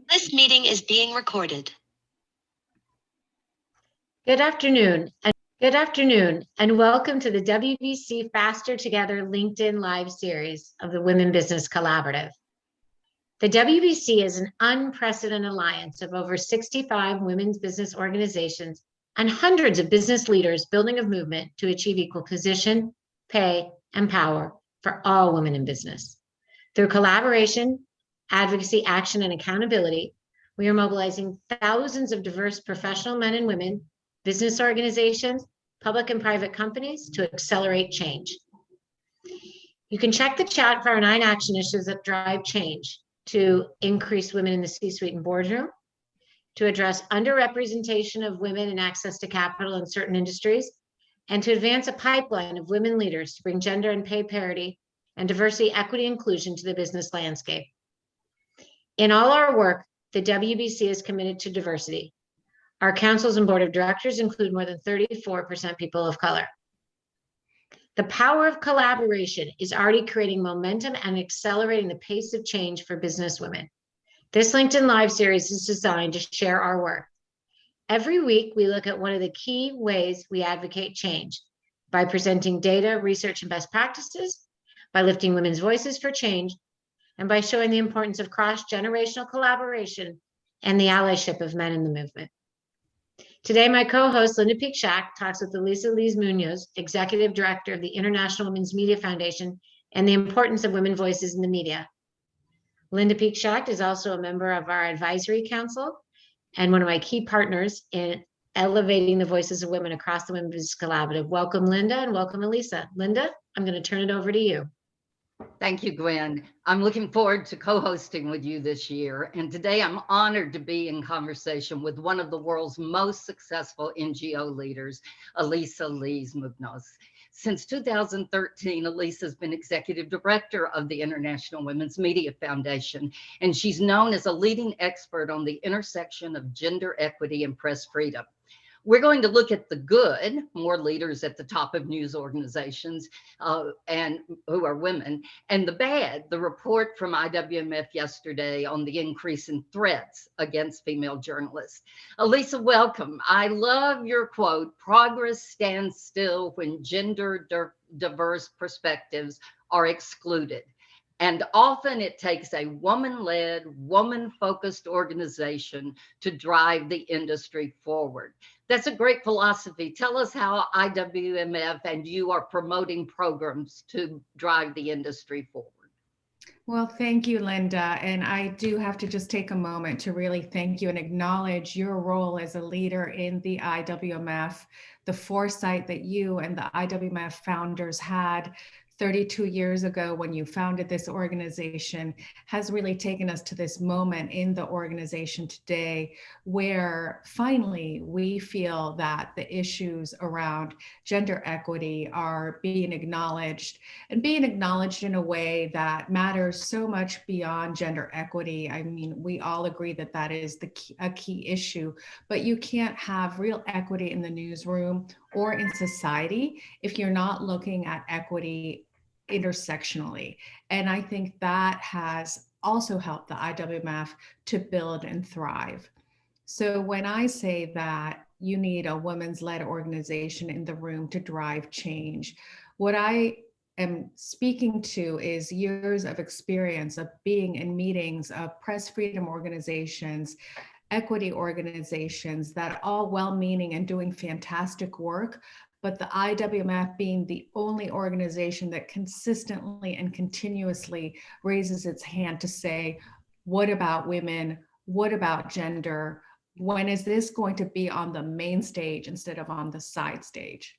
This meeting is being recorded. Good afternoon, and welcome to the WBC Faster Together LinkedIn Live series of the Women Business Collaborative. The WBC is an unprecedented alliance of over 65 women's business organizations and hundreds of business leaders building a movement to achieve equal position, pay, and power for all women in business. Through collaboration, advocacy, action, and accountability, we are mobilizing thousands of diverse professional men and women, business organizations, public and private companies to accelerate change. You can check the chat for our 9 action initiatives that drive change: to increase women in the C-suite and boardroom, to address underrepresentation of women and access to capital in certain industries, and to advance a pipeline of women leaders to bring gender and pay parity and diversity, equity, inclusion to the business landscape. In all our work, the WBC is committed to diversity. Our councils and board of directors include more than 34% people of color. The power of collaboration is already creating momentum and accelerating the pace of change for business women. This LinkedIn Live series is designed to share our work. Every week, we look at one of the key ways we advocate change by presenting data, research, and best practices, by lifting women's voices for change, and by showing the importance of cross-generational collaboration and the allyship of men in the movement. Today, my co-host, Linda Schacht, talks with Elisa Mugnos, Executive Director of the International Women's Media Foundation, and the importance of women voices in the media. Linda Schacht is also a member of our advisory council and one of my key partners in elevating the voices of women across the Women's Business Collaborative. Welcome, Linda, and welcome, Elisa. Linda, I'm going to turn it over to you. Thank you, Gwen. I'm looking forward to co-hosting with you this year. And today I'm honored to be in conversation with one of the world's most successful NGO leaders, Elisa Mugnos. Since 2013, Elisa has been executive director of the International Women's Media Foundation, and she's known as a leading expert on the intersection of gender equity and press freedom. We're going to look at the good, more leaders at the top of news organizations and who are women, and the bad, the report from IWMF yesterday on the increase in threats against female journalists. Elisa, welcome. I love your quote, "Progress stands still when gender diverse perspectives are excluded." And often it takes a woman-led, woman-focused organization to drive the industry forward. That's a great philosophy. Tell us how IWMF and you are promoting programs to drive the industry forward. Well, thank you, Linda. And I do have to just take a moment to really thank you and acknowledge your role as a leader in the IWMF, the foresight that you and the IWMF founders had 32 years ago when you founded this organization has really taken us to this moment in the organization today where finally we feel that the issues around gender equity are being acknowledged and being acknowledged in a way that matters so much beyond gender equity. I mean, we all agree that that is a key issue, but you can't have real equity in the newsroom or in society if you're not looking at equity intersectionally. And I think that has also helped the IWMF to build and thrive. So when I say that you need a women's led organization in the room to drive change, what I am speaking to is years of experience of being in meetings of press freedom organizations, equity organizations that all well-meaning and doing fantastic work, but the IWMF being the only organization that consistently and continuously raises its hand to say, what about women? What about gender? When is this going to be on the main stage instead of on the side stage?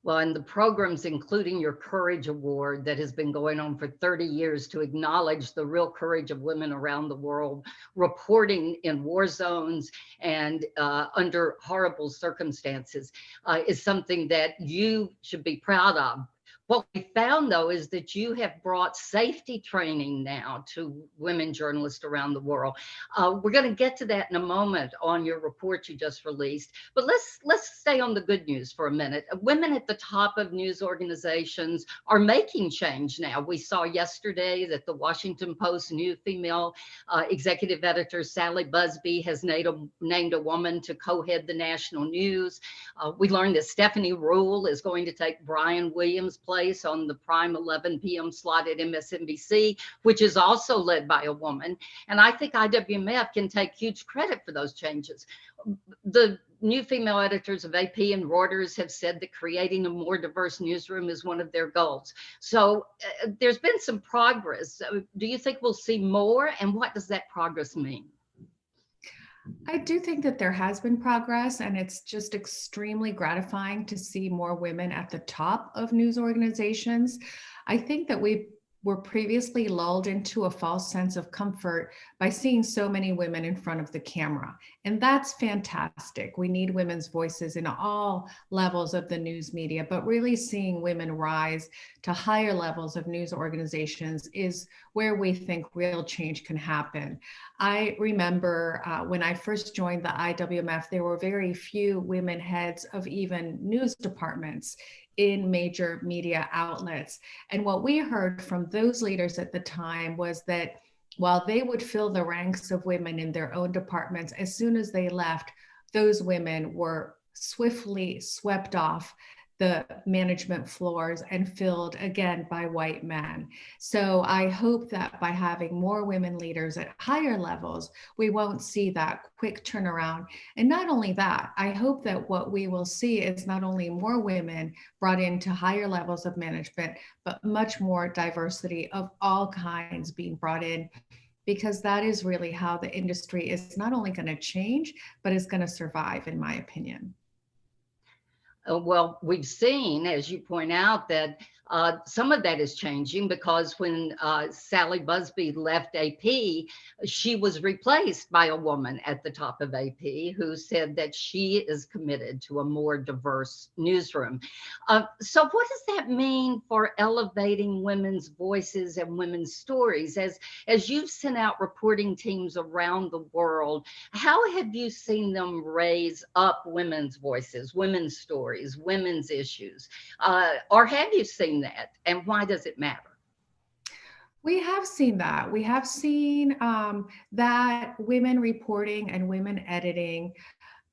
Well, and the programs, including your Courage Award that has been going on for 30 years to acknowledge the real courage of women around the world, reporting in war zones and under horrible circumstances is something that you should be proud of. What we found, though, is that you have brought safety training now to women journalists around the world. We're going to get to that in a moment on your report you just released. But let's stay on the good news for a minute. Women at the top of news organizations are making change now. We saw yesterday that the Washington Post new female executive editor, Sally Busby, has named a woman to co-head the national news. We learned that Stephanie Rule is going to take Brian Williams' place on the prime 11 p.m. slot at MSNBC, which is also led by a woman. And I think IWMF can take huge credit for those changes. The new female editors of AP and Reuters have said that creating a more diverse newsroom is one of their goals. So there's been some progress. Do you think we'll see more? And what does that progress mean? I do think that there has been progress, and it's just extremely gratifying to see more women at the top of news organizations. I think that we were previously lulled into a false sense of comfort by seeing so many women in front of the camera. And that's fantastic. We need women's voices in all levels of the news media, but really seeing women rise to higher levels of news organizations is where we think real change can happen. I remember when I first joined the IWMF, there were very few women heads of even news departments in major media outlets. And what we heard from those leaders at the time was that while they would fill the ranks of women in their own departments, as soon as they left, those women were swiftly swept off the management floors and filled again by white men. So I hope that by having more women leaders at higher levels, we won't see that quick turnaround. And not only that, I hope that what we will see is not only more women brought into higher levels of management, but much more diversity of all kinds being brought in, because that is really how the industry is not only going to change, but is going to survive, in my opinion. Well, we've seen, as you point out, that some of that is changing, because when Sally Busby left AP, she was replaced by a woman at the top of AP who said that she is committed to a more diverse newsroom. So what does that mean for elevating women's voices and women's stories? As you've sent out reporting teams around the world, how have you seen them raise up women's voices, women's stories, women's issues? Or have you seen that, and why does it matter? We have seen that. We have seen that women reporting and women editing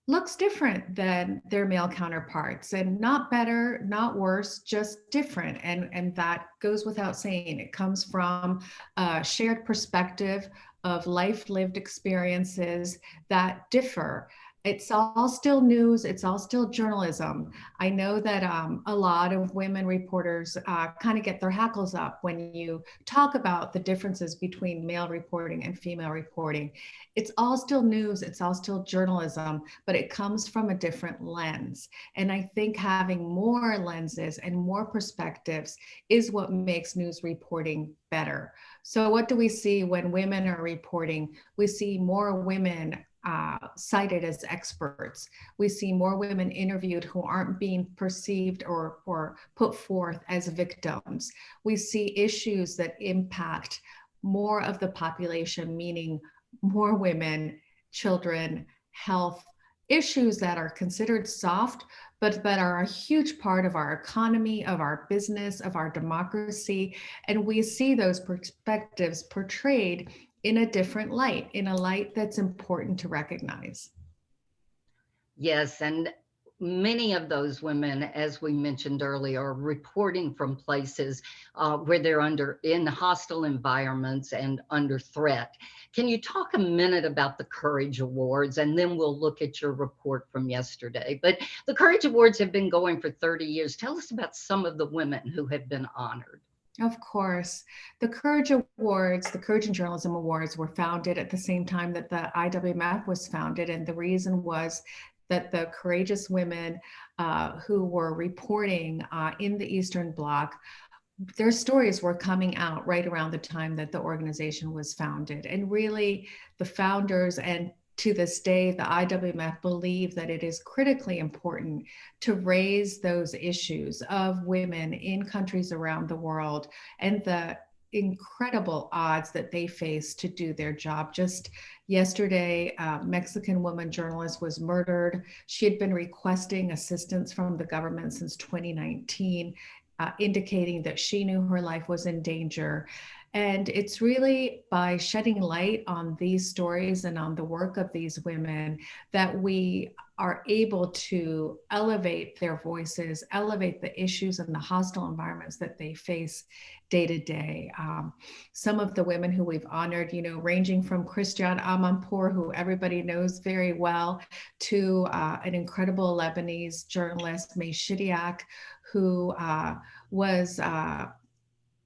looks different than their male counterparts, and not better, not worse, just different. And that goes without saying. It comes from a shared perspective of life lived experiences that differ. It's all still news. It's all still journalism. I know that a lot of women reporters kind of get their hackles up when you talk about the differences between male reporting and female reporting. It's all still news. It's all still journalism, but it comes from a different lens. And I think having more lenses and more perspectives is what makes news reporting better. So what do we see when women are reporting? We see more women cited as experts. We see more women interviewed who aren't being perceived or put forth as victims. We see issues that impact more of the population, meaning more women, children, health, issues that are considered soft, but that are a huge part of our economy, of our business, of our democracy. And we see those perspectives portrayed in a different light, in a light that's important to recognize. Yes, and many of those women, as we mentioned earlier, are reporting from places where they're in hostile environments and under threat. Can you talk a minute about the Courage Awards, and then we'll look at your report from yesterday? But the Courage Awards have been going for 30 years. Tell us about some of the women who have been honored. Of course. The Courage Awards, the Courage in Journalism Awards, were founded at the same time that the IWMF was founded. And the reason was that the courageous women who were reporting in the Eastern Bloc, their stories were coming out right around the time that the organization was founded. And really, the founders and to this day, the IWMF believe that it is critically important to raise those issues of women in countries around the world and the incredible odds that they face to do their job. Just yesterday, a Mexican woman journalist was murdered. She had been requesting assistance from the government since 2019, indicating that she knew her life was in danger. And it's really by shedding light on these stories and on the work of these women that we are able to elevate their voices, elevate the issues and the hostile environments that they face day to day. Some of the women who we've honored, ranging from Christiane Amanpour, who everybody knows very well, to an incredible Lebanese journalist, May Shidiak, who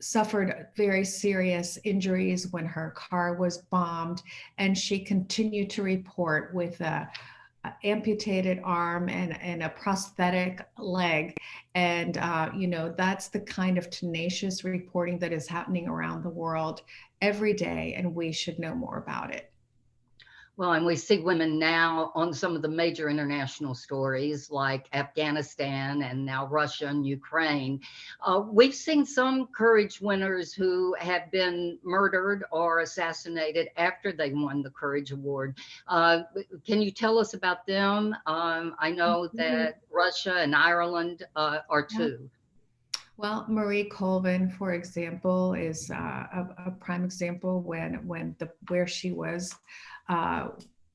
suffered very serious injuries when her car was bombed, and she continued to report with a amputated arm and a prosthetic leg. And, that's the kind of tenacious reporting that is happening around the world every day, and we should know more about it. Well, and we see women now on some of the major international stories like Afghanistan and now Russia and Ukraine. We've seen some courage winners who have been murdered or assassinated after they won the Courage Award. Can you tell us about them? I know that Russia and Ireland are two. Well, Marie Colvin, for example, is a prime example when where she was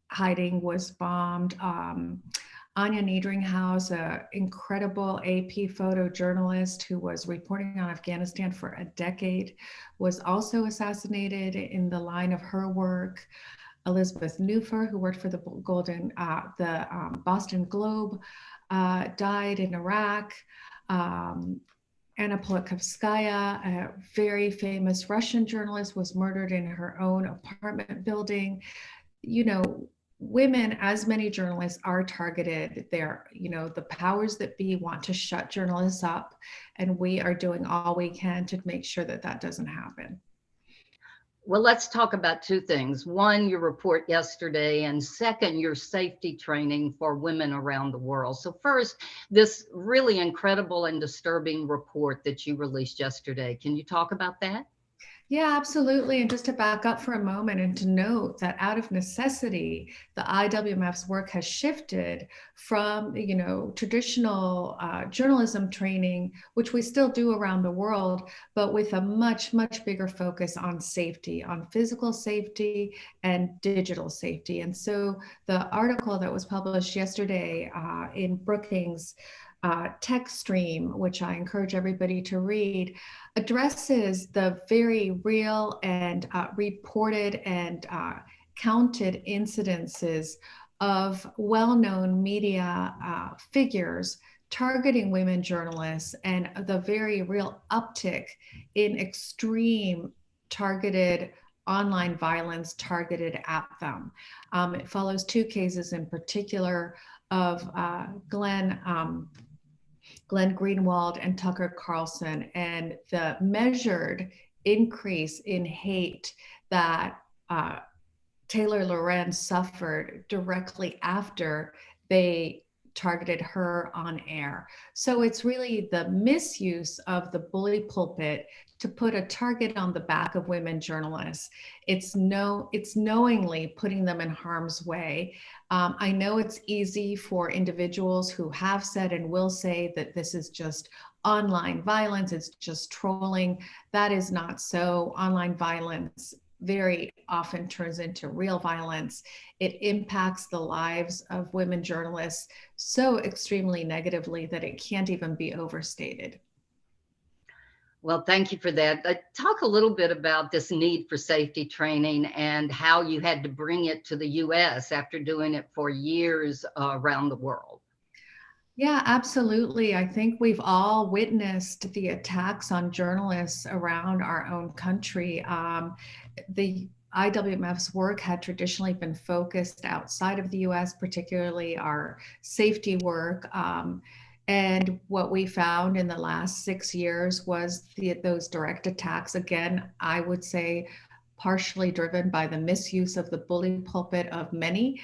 hiding was bombed. Anya Niedringhaus, an incredible AP photojournalist who was reporting on Afghanistan for a decade, was also assassinated in the line of her work. Elizabeth Neufer, who worked for the Boston Globe, died in Iraq. Anna Politkovskaya, a very famous Russian journalist, was murdered in her own apartment building. Women, as many journalists, are targeted. The powers that be want to shut journalists up, and we are doing all we can to make sure that that doesn't happen. Well, let's talk about two things. One, your report yesterday, and second, your safety training for women around the world. So first, this really incredible and disturbing report that you released yesterday. Can you talk about that? Yeah, absolutely. And just to back up for a moment and to note that out of necessity, the IWMF's work has shifted from, traditional journalism training, which we still do around the world, but with a much, much bigger focus on safety, on physical safety and digital safety. And so the article that was published yesterday in Brookings Tech Stream, which I encourage everybody to read, addresses the very real and reported and counted incidences of well-known media figures targeting women journalists and the very real uptick in extreme targeted online violence targeted at them. It follows two cases in particular of Glenn Greenwald and Tucker Carlson, and the measured increase in hate that Taylor Lorenz suffered directly after they targeted her on air. So it's really the misuse of the bully pulpit to put a target on the back of women journalists. It's knowingly putting them in harm's way. I know it's easy for individuals who have said and will say that this is just online violence, it's just trolling. That is not so. Online violence very often turns into real violence. It impacts the lives of women journalists so extremely negatively that it can't even be overstated. Well, thank you for that. Talk a little bit about this need for safety training and how you had to bring it to the US after doing it for years around the world. Yeah, absolutely. I think we've all witnessed the attacks on journalists around our own country. The IWMF's work had traditionally been focused outside of the US, particularly our safety work. And what we found in the last 6 years was those direct attacks. Again, I would say partially driven by the misuse of the bully pulpit of many,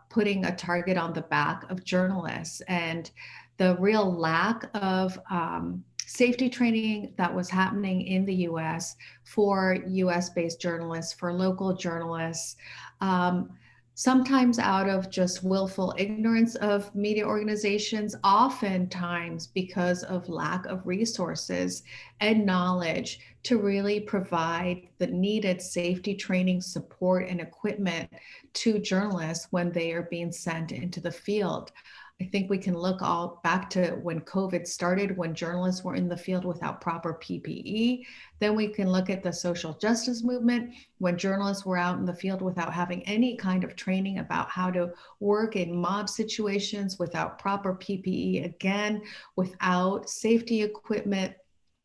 putting a target on the back of journalists, and the real lack of safety training that was happening in the US for US-based journalists, for local journalists, sometimes out of just willful ignorance of media organizations, oftentimes because of lack of resources and knowledge to really provide the needed safety training, support, and equipment to journalists when they are being sent into the field. I think we can look all back to when COVID started, when journalists were in the field without proper PPE. Then we can look at the social justice movement, when journalists were out in the field without having any kind of training about how to work in mob situations, without proper PPE, again, without safety equipment,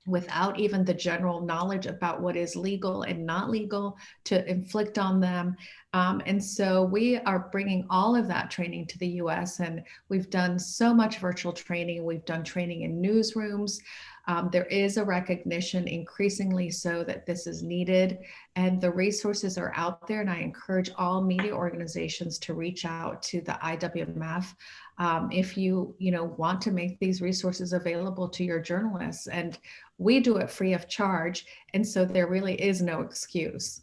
without even the general knowledge about what is legal and not legal to inflict on them. And so we are bringing all of that training to the US, and we've done so much virtual training. We've done training in newsrooms. There is a recognition, increasingly so, that this is needed, and the resources are out there. And I encourage all media organizations to reach out to the IWMF if you want to make these resources available to your journalists. And we do it free of charge, and so there really is no excuse.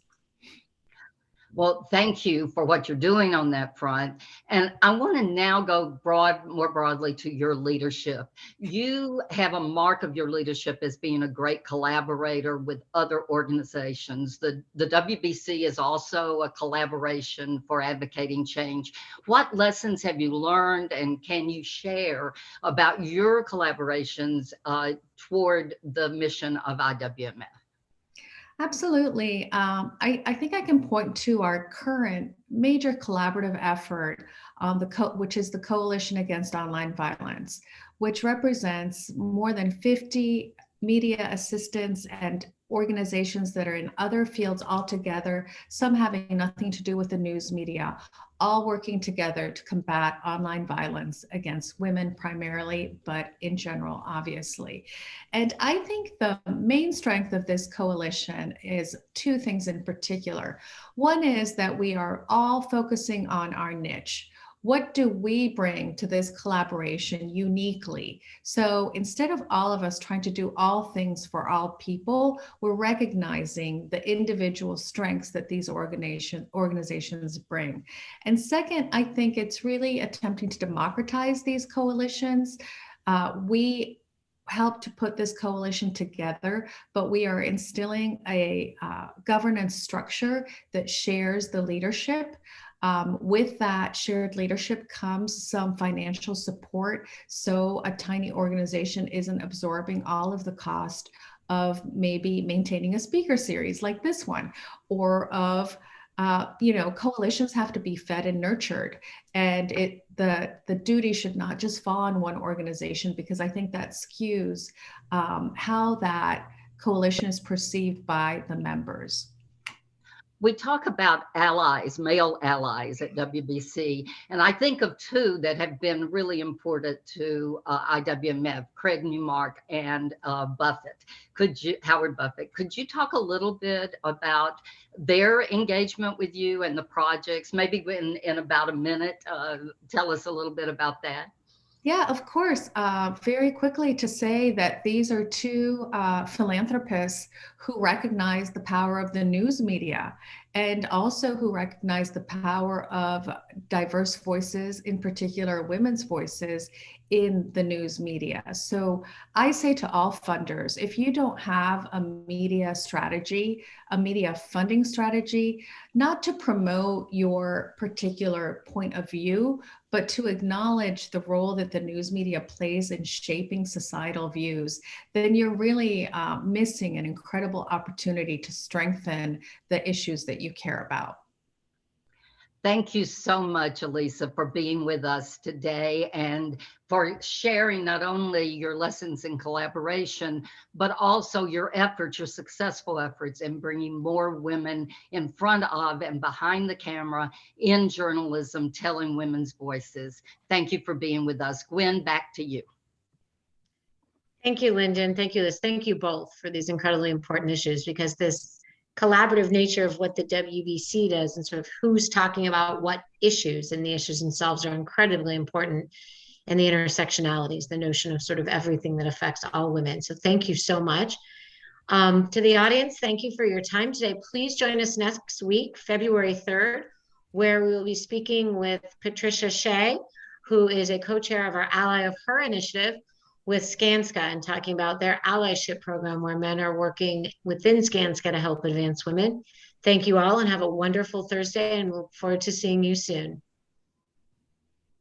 Well, thank you for what you're doing on that front. And I want to now go more broadly to your leadership. You have a mark of your leadership as being a great collaborator with other organizations. The WBC is also a collaboration for advocating change. What lessons have you learned, and can you share about your collaborations toward the mission of IWMF? Absolutely. I think I can point to our current major collaborative effort on which is the Coalition Against Online Violence, which represents more than 50 media assistants and organizations that are in other fields altogether, some having nothing to do with the news media, all working together to combat online violence against women primarily, but in general, obviously. And I think the main strength of this coalition is two things in particular. One is that we are all focusing on our niche. What do we bring to this collaboration uniquely? So instead of all of us trying to do all things for all people, we're recognizing the individual strengths that these organizations bring. And second, I think it's really attempting to democratize these coalitions. We helped to put this coalition together, but we are instilling a governance structure that shares the leadership. With that shared leadership comes some financial support, so a tiny organization isn't absorbing all of the cost of maybe maintaining a speaker series like this one, or of coalitions have to be fed and nurtured, and the duty should not just fall on one organization, because I think that skews how that coalition is perceived by the members. We talk about allies, male allies at WBC, and I think of two that have been really important to IWMF, Craig Newmark and Howard Buffett. Could you talk a little bit about their engagement with you and the projects? Maybe in about a minute, tell us a little bit about that. Yeah, of course. Very quickly to say that these are two philanthropists who recognize the power of the news media, and also who recognize the power of diverse voices, in particular women's voices, in the news media. So I say to all funders, if you don't have a media strategy, a media funding strategy, not to promote your particular point of view, but to acknowledge the role that the news media plays in shaping societal views, then you're really missing an incredible opportunity to strengthen the issues that you care about. Thank you so much, Elisa, for being with us today and for sharing not only your lessons in collaboration, but also your efforts, your successful efforts in bringing more women in front of and behind the camera in journalism, telling women's voices. Thank you for being with us. Gwen, back to you. Thank you, Lyndon. Thank you, Liz. Thank you both for these incredibly important issues, because this collaborative nature of what the WBC does and sort of who's talking about what issues, and the issues themselves are incredibly important, and the intersectionalities, the notion of sort of everything that affects all women. So thank you so much. To the audience, thank you for your time today. Please join us next week, February 3rd, where we will be speaking with Patricia Shea, who is a co-chair of our Ally of Her initiative with Skanska, and talking about their allyship program where men are working within Skanska to help advance women. Thank you all and have a wonderful Thursday, and look forward to seeing you soon.